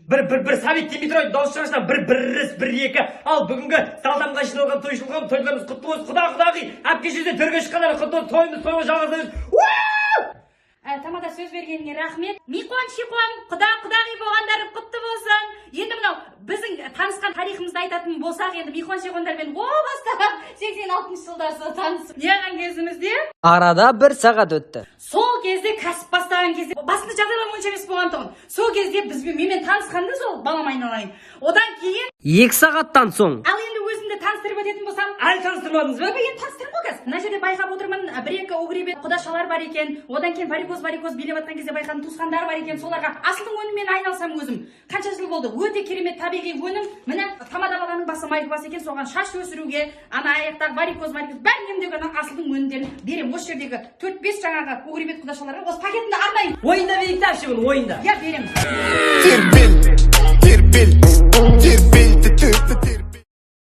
бір совет демей тұрайын, дауыс шығарсына бір екі. Ал бүгінгі салдамға жиналған тойларымыз құтты болсын. Құда-құдағи, әпке жүзде төрге шыққандар құтты болсын, тойымыз тойға жалғасыңыз. Тамада сөз бергеніңе рахмет. Миқон-шиқон, құда-құдағи болғандары құтты болсын. Енді мынау біздің танысқан тарихымызды айтатын болсақ, енді миқон-шиқондармен о бастап 86 жылдарсы танысып неған кезімізде Арада 1 сағат өтті. сол кезде кәсіп бастаған кезде басында жағдайлар бойынша емес болған тұғын. Сол кезде менімен танысқанда сол балам айналайын. Одан кейін 2 сағаттан соң. ал енді өзімді таныстырып өтетін болсам, Әлі таныстырмадыңыз ба? енді таныстырып қой қазір. Мына жерде байқап отырмын, бір-екі угребет құдашалар бар екен. Одан кейін варикоз билеп жатқан кезде байқадым, туысқандар бар екен. Соларға асылдың өніммен айналсам өзім. Қанша жыл болды? Өте керемет табиғи өнім. Міне тамада баланың басы майк бас екен. Соған шаш өсіруге, ана аяқтағы варикоз бәрін емдеуге асылдың өнімдерін берем. Осы жердегі 4-5 жаңағы угребет құдашаларға осы пакетімді арнайын. Ойында берейік тапшы бұны, ойында. Я берем. Терпел